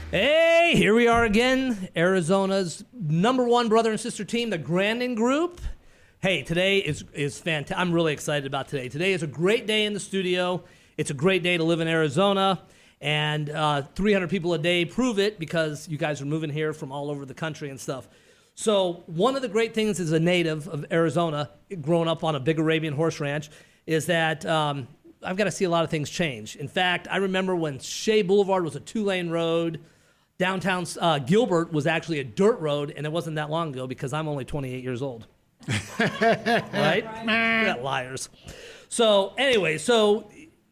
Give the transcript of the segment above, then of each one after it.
Hey, here we are again, Arizona's #1 brother and sister team, the Grandon Group. Hey, today is fantastic. I'm really excited about today. Today is a great day in the studio. It's a great day to live in Arizona, and 300 people a day prove it because you guys are moving here from all over the country and stuff. So one of the great things as a native of Arizona, growing up on a big Arabian horse ranch, is that I've got to see a lot of things change. In fact, I remember when Shea Boulevard was a 2-lane road. Downtown Gilbert was actually a dirt road, and it wasn't that long ago because I'm only 28 years old. Right? Yeah, liars. So anyway,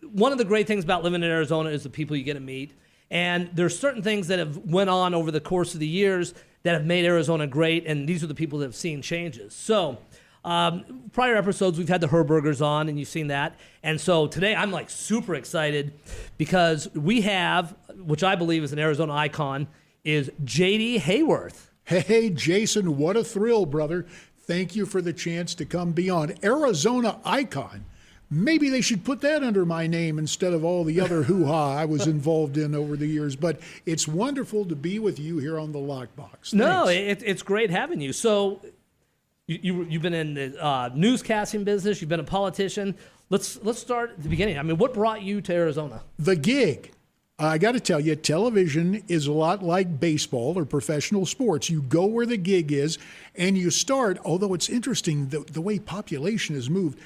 one of the great things about living in Arizona is the people you get to meet. And there's certain things that have went on over the course of the years that have made Arizona great, and these are the people that have seen changes. So prior episodes, we've had the Herbergers on, and you've seen that. And so today I'm like super excited because we have, which I believe is an Arizona icon, is JD HAYWORTH. Hey, Jason, what a thrill, brother. Thank you for the chance to come be on Arizona icon. Maybe they should put that under my name instead of all the other hoo-ha I was involved in over the years. But it's wonderful to be with you here on the Lockbox. Thanks. No, it's great having you. So you've been in the newscasting business. You've been a politician. Let's start at the beginning. I mean, what brought you to Arizona? The gig. I got to tell you, television is a lot like baseball or professional sports. You go where the gig is, and you start. Although it's interesting the way population has moved.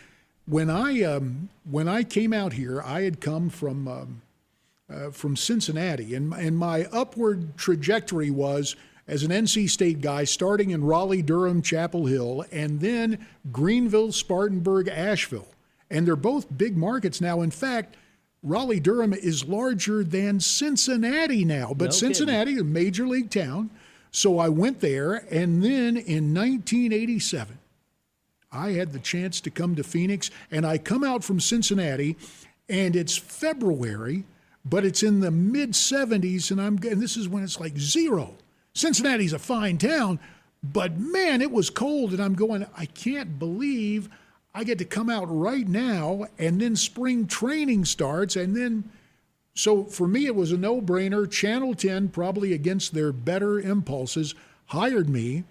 When I came out here, I had come from Cincinnati, and my upward trajectory was as an NC State guy, starting in Raleigh, Durham, Chapel Hill, and then Greenville, Spartanburg, Asheville. And they're both big markets now. In fact, Raleigh, Durham is larger than Cincinnati now. But No Cincinnati, kidding. a major league town. So I went there, and then in 1987, I had the chance to come to Phoenix, and I come out from Cincinnati, and it's February, but it's in the mid-70s, and this is when it's like 0. Cincinnati's a fine town, but man, it was cold, and I'm going, I can't believe I get to come out right now, and then spring training starts, and then, so for me, it was a no-brainer. Channel 10, probably against their better impulses, hired me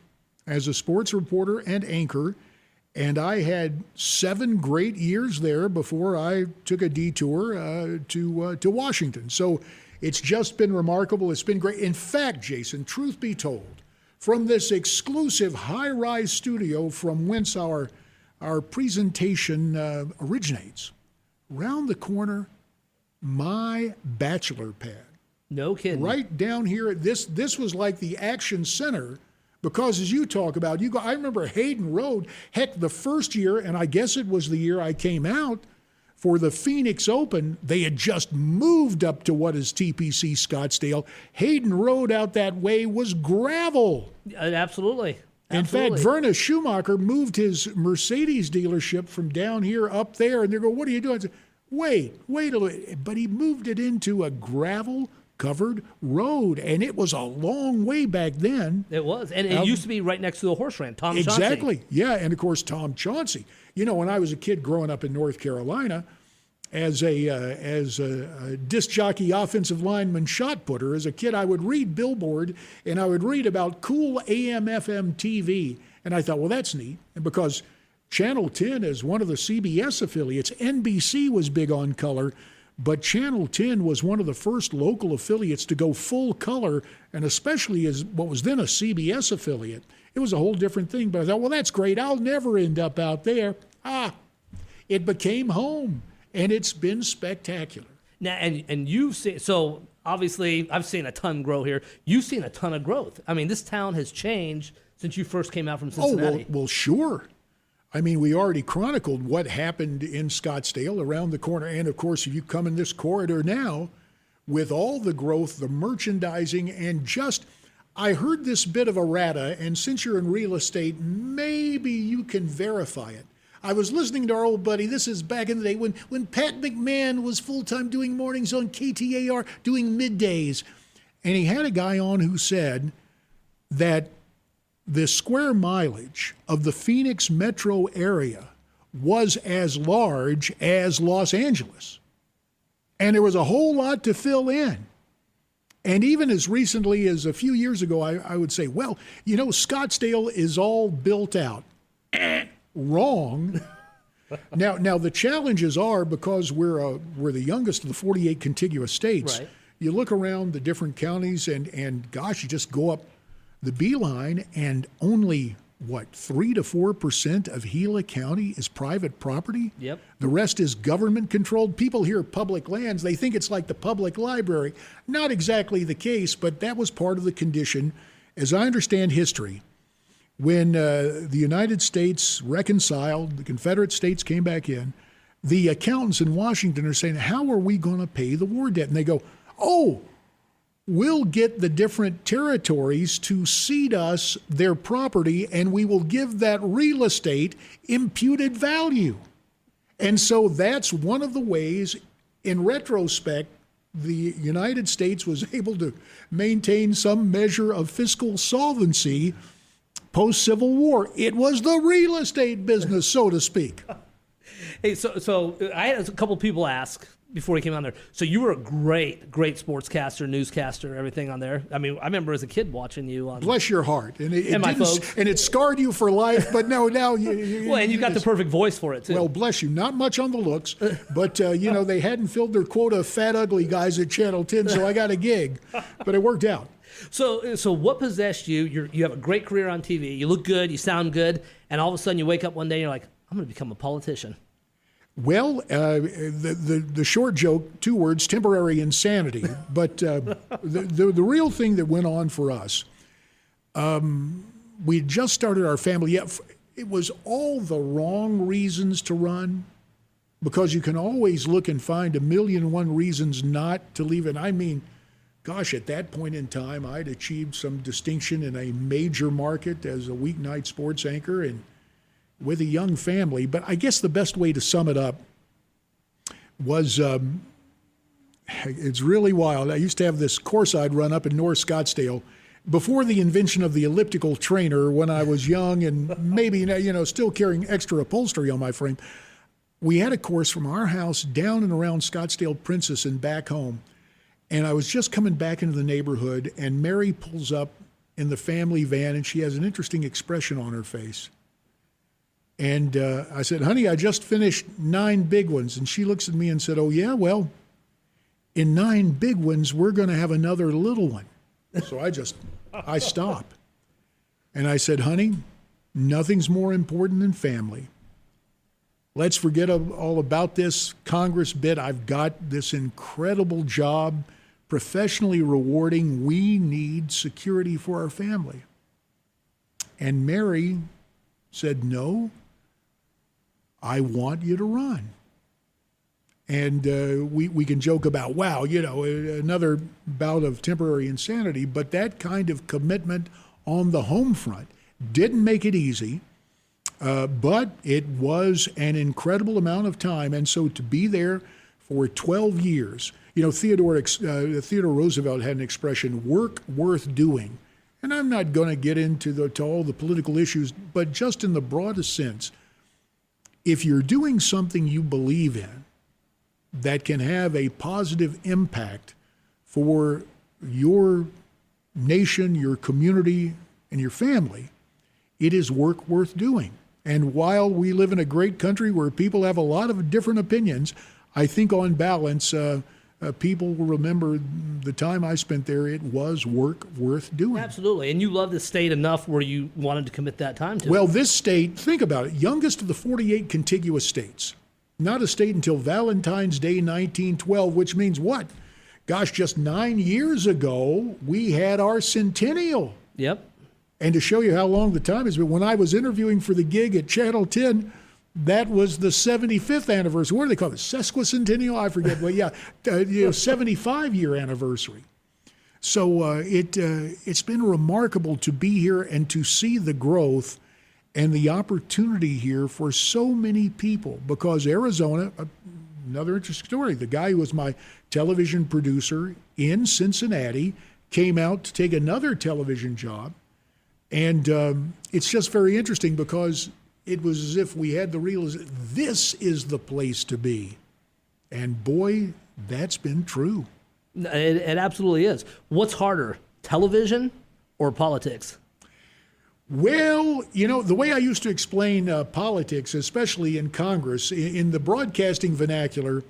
as a sports reporter and anchor, and I had 7 great years there before I took a detour to Washington. So it's just been remarkable. It's been great. In fact, Jason, truth be told, from this exclusive high-rise studio from whence our presentation originates, round the corner, my bachelor pad. No kidding. Right down here, this was like the action center. Because as you talk about, I remember Hayden Road, heck, the first year, and I guess it was the year I came out for the Phoenix Open, they had just moved up to what is TPC Scottsdale. Hayden Road out that way was gravel. Absolutely. In fact, Verna Schumacher moved his Mercedes dealership from down here up there, and they're going, what are you doing? I said, wait a little. But he moved it into a gravel-covered road, and it was a long way back then. It was, and it used to be right next to the horse ranch, Tom Chauncey. Exactly, yeah, and of course Tom Chauncey. You know, when I was a kid growing up in North Carolina, as a disc jockey, offensive lineman, shot putter, as a kid, I would read Billboard, and I would read about cool AM/FM TV, and I thought, well, that's neat, and because Channel 10 is one of the CBS affiliates. NBC was big on color. But Channel 10 was one of the first local affiliates to go full color, and especially as what was then a CBS affiliate. It was a whole different thing. But I thought, well, that's great. I'll never end up out there. It became home, and it's been spectacular. Now, and you've seen, so obviously I've seen a ton grow here. You've seen a ton of growth. I mean, this town has changed since you first came out from Cincinnati. Oh, well, sure. I mean, we already chronicled what happened in Scottsdale around the corner. And, of course, if you come in this corridor now, with all the growth, the merchandising, and just, I heard this bit of errata, and since you're in real estate, maybe you can verify it. I was listening to our old buddy, this is back in the day, when Pat McMahon was full-time doing mornings on KTAR, doing middays. And he had a guy on who said that the square mileage of the Phoenix metro area was as large as Los Angeles. And there was a whole lot to fill in. And even as recently as a few years ago, I would say, well, Scottsdale is all built out. Wrong. Now the challenges are, because we're the youngest of the 48 contiguous states. Right. You look around the different counties, and gosh, you just go up the beeline, and only 3 to 4% of Gila County is private property. Yep. The rest is government controlled. People hear public lands, they think it's like the public library. Not exactly the case, but that was part of the condition, as I understand history. When the United States reconciled, the Confederate States came back in, the accountants in Washington are saying, how are we going to pay the war debt? And they go, oh, we'll get the different territories to cede us their property, and we will give that real estate imputed value. And so that's one of the ways, in retrospect, the United States was able to maintain some measure of fiscal solvency post-Civil War. It was the real estate business, so to speak. Hey, so I had a couple people ask before he came on there. So you were a great sportscaster, newscaster, everything on there. I mean, I remember as a kid watching you on. Bless your heart, and it scarred you for life. But now you. Well, and you got the perfect voice for it too. Well, bless you. Not much on the looks, but they hadn't filled their quota of fat, ugly guys at Channel 10, so I got a gig. But it worked out. So what possessed you? You have a great career on TV. You look good. You sound good. And all of a sudden, you wake up one day and you're like, I'm going to become a politician. Well, the short joke, 2 words, temporary insanity. But the real thing that went on for us, we had just started our family. Yeah, it was all the wrong reasons to run, because you can always look and find 1,000,001 reasons not to leave it. I mean, gosh, at that point in time, I'd achieved some distinction in a major market as a weeknight sports anchor and with a young family. But I guess the best way to sum it up was, it's really wild. I used to have this course I'd run up in North Scottsdale before the invention of the elliptical trainer, when I was young and maybe, still carrying extra upholstery on my frame. We had a course from our house down and around Scottsdale Princess and back home. And I was just coming back into the neighborhood, and Mary pulls up in the family van, and she has an interesting expression on her face. And I said, honey, I just finished 9 big ones. And she looks at me and said, oh, yeah, well, in 9 big ones, we're going to have another little one. So I stop. And I said, honey, nothing's more important than family. Let's forget all about this Congress bit. I've got this incredible job, professionally rewarding. We need security for our family. And Mary said, no, I want you to run. And we can joke about, wow, another bout of temporary insanity, but that kind of commitment on the home front didn't make it easy, but it was an incredible amount of time. And so to be there for 12 years, Theodore Roosevelt had an expression, work worth doing. And I'm not going to get into all the political issues, but just in the broadest sense, if you're doing something you believe in that can have a positive impact for your nation, your community, and your family, it is work worth doing. And while we live in a great country where people have a lot of different opinions, I think on balance, people will remember the time I spent there. It was work worth doing. Absolutely. And you love the state enough where you wanted to commit that time to it. Well, this state, think about it, youngest of the 48 contiguous states. Not a state until Valentine's Day 1912, which means what? Gosh, just 9 years ago, we had our centennial. Yep. And to show you how long the time has been, when I was interviewing for the gig at Channel 10, that was the 75th anniversary. What do they call it? Sesquicentennial? I forget. Well, yeah, 75-year anniversary. So it's been remarkable to be here and to see the growth and the opportunity here for so many people. Because Arizona, another interesting story, the guy who was my television producer in Cincinnati came out to take another television job. And it's just very interesting because it was as if we had the realization, this is the place to be. And boy, that's been true. It absolutely is. What's harder, television or politics? Well, the way I used to explain politics, especially in Congress, in the broadcasting vernacular,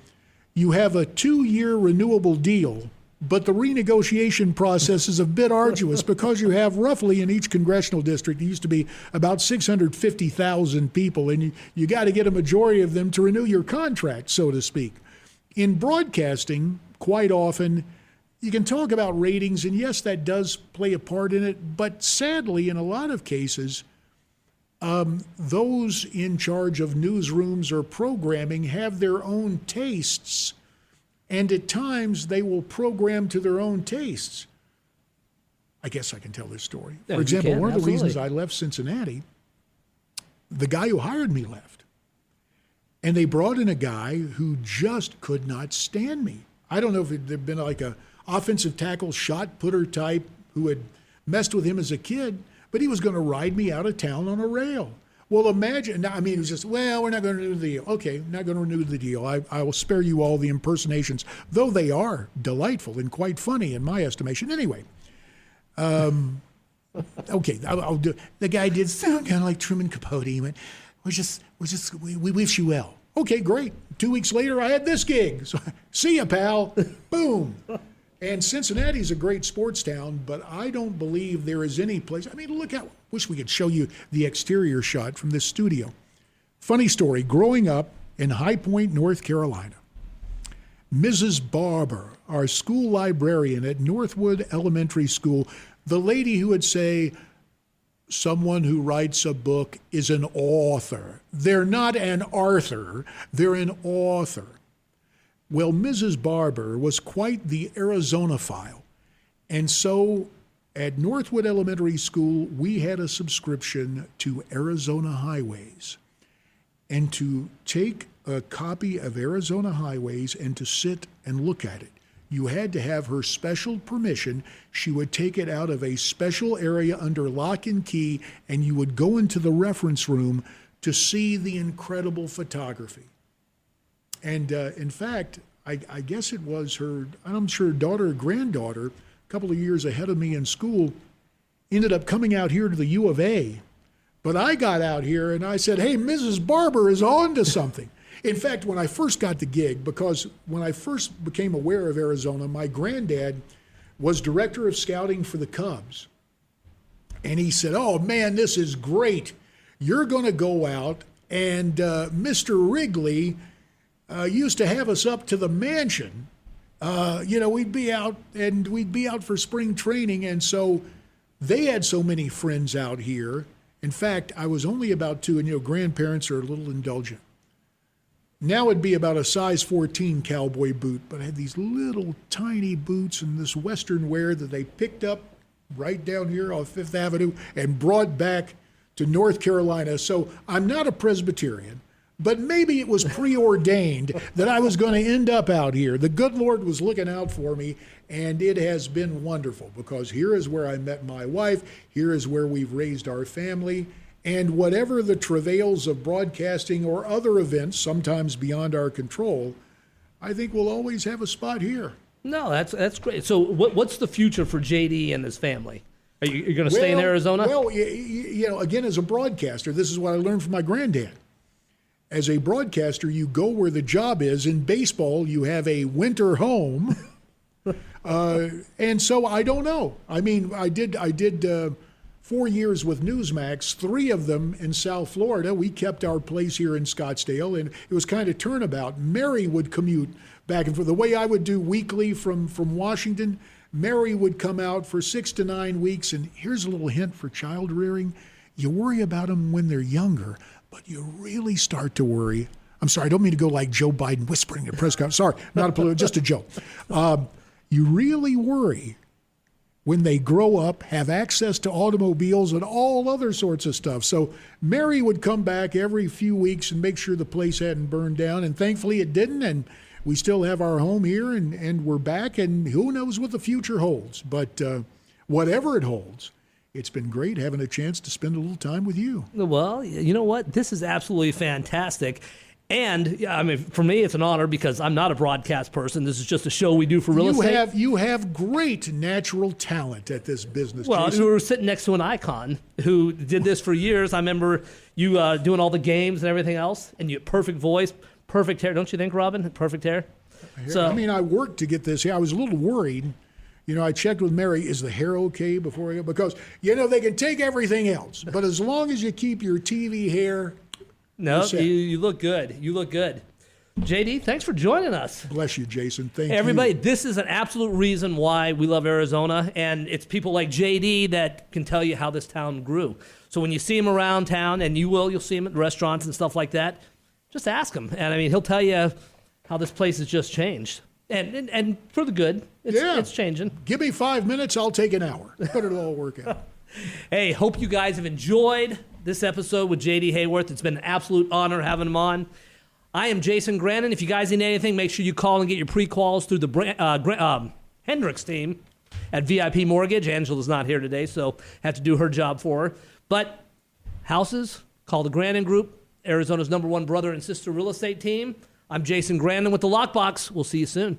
you have a 2-year renewable deal, but the renegotiation process is a bit arduous because you have roughly in each congressional district, it used to be about 650,000 people, and you got to get a majority of them to renew your contract, so to speak. In broadcasting, quite often, you can talk about ratings, and yes, that does play a part in it, but sadly, in a lot of cases, those in charge of newsrooms or programming have their own tastes, and at times they will program to their own tastes. I guess I can tell this story. Yeah, for example, one of the absolutely. reasons I left Cincinnati, the guy who hired me left, and they brought in a guy who just could not stand me. I don't know if there'd been like a offensive tackle shot putter type who had messed with him as a kid, but he was going to ride me out of town on a rail. Well, imagine, it was just, well, we're not going to renew the deal. Okay, not going to renew the deal. I will spare you all the impersonations, though they are delightful and quite funny in my estimation. Anyway, okay, I'll do. The guy did sound kind of like Truman Capote. He went, we wish you well. Okay, great. 2 weeks later, I had this gig. So, see ya, pal. Boom. And Cincinnati's a great sports town, but I don't believe there is any place. Look out. Wish we could show you the exterior shot from this studio. Funny story. Growing up in High Point, North Carolina, Mrs. Barber, our school librarian at Northwood Elementary School, the lady who would say, someone who writes a book is an author. They're not an Arthur, they're an author. Well, Mrs. Barber was quite the Arizonophile. And so at Northwood Elementary School, we had a subscription to Arizona Highways. And to take a copy of Arizona Highways and to sit and look at it, you had to have her special permission. She would take it out of a special area under lock and key, and you would go into the reference room to see the incredible photography. And in fact, I guess it was her, I'm sure daughter or granddaughter, a couple of years ahead of me in school, ended up coming out here to the U of A. But I got out here and I said, hey, Mrs. Barber is on to something. In fact, when I first got the gig, because when I first became aware of Arizona, my granddad was director of scouting for the Cubs. And he said, oh, man, this is great. You're going to go out, and Mr. Wrigley used to have us up to the mansion. We'd be out, and we'd be out for spring training, and so they had so many friends out here. In fact, I was only about 2, and grandparents are a little indulgent. Now it'd be about a size 14 cowboy boot, but I had these little tiny boots and this Western wear that they picked up right down here off Fifth Avenue and brought back to North Carolina. So I'm not a Presbyterian, but maybe it was preordained that I was going to end up out here. The good Lord was looking out for me, and it has been wonderful because here is where I met my wife. Here is where we've raised our family. And whatever the travails of broadcasting or other events, sometimes beyond our control, I think we'll always have a spot here. No, that's great. So what's the future for JD and his family? Are you going to stay in Arizona? Well, again, as a broadcaster, this is what I learned from my granddad. As a broadcaster, you go where the job is. In baseball, you have a winter home. And so I don't know. I did 4 years with Newsmax, 3 of them in South Florida. We kept our place here in Scottsdale, and it was kind of turnabout. Mary would commute back and forth. The way I would do weekly from Washington, Mary would come out for 6 to 9 weeks, and here's a little hint for child rearing. You worry about them when they're younger, but you really start to worry. I'm sorry, I don't mean to go like Joe Biden whispering at a press conference. Sorry, not a political, just a joke. You really worry when they grow up, have access to automobiles and all other sorts of stuff. So Mary would come back every few weeks and make sure the place hadn't burned down. And thankfully it didn't. And we still have our home here, and we're back. And who knows what the future holds. But whatever it holds, it's been great having a chance to spend a little time with you. Well, you know what? This is absolutely fantastic. And I mean, for me, it's an honor because I'm not a broadcast person. This is just a show we do for real estate. You have great natural talent at this business. Well, Jason. we were sitting next to an icon who did this for years. I remember you doing all the games and everything else, and you had perfect voice, perfect hair. Don't you think, Robin? Perfect hair. So I mean, I worked to get this. Yeah, I was a little worried. You know, I checked with Mary, is the hair okay before I go? Because, you know, they can take everything else. But as long as you keep your TV hair. No, you look good. You look good. JD, thanks for joining us. Bless you, Jason. Thank you. Everybody, this is an absolute reason why we love Arizona, and it's people like JD that can tell you how this town grew. So when you see him around town, and you'll see him at restaurants and stuff like that, just ask him. And I mean, he'll tell you how this place has just changed. And for the good. It's changing. Give me 5 minutes, I'll take an hour. But it'll all work out. Hey, hope you guys have enjoyed this episode with JD HAYWORTH. It's been an absolute honor having him on. I am Jason Grandon. If you guys need anything, make sure you call and get your pre-quals through the Hendricks team at VIP Mortgage. Angela's not here today, so have to do her job for her. But houses, call the Grandon Group, Arizona's #1 brother and sister real estate team. I'm Jason Grandon with the Lockbox. We'll see you soon.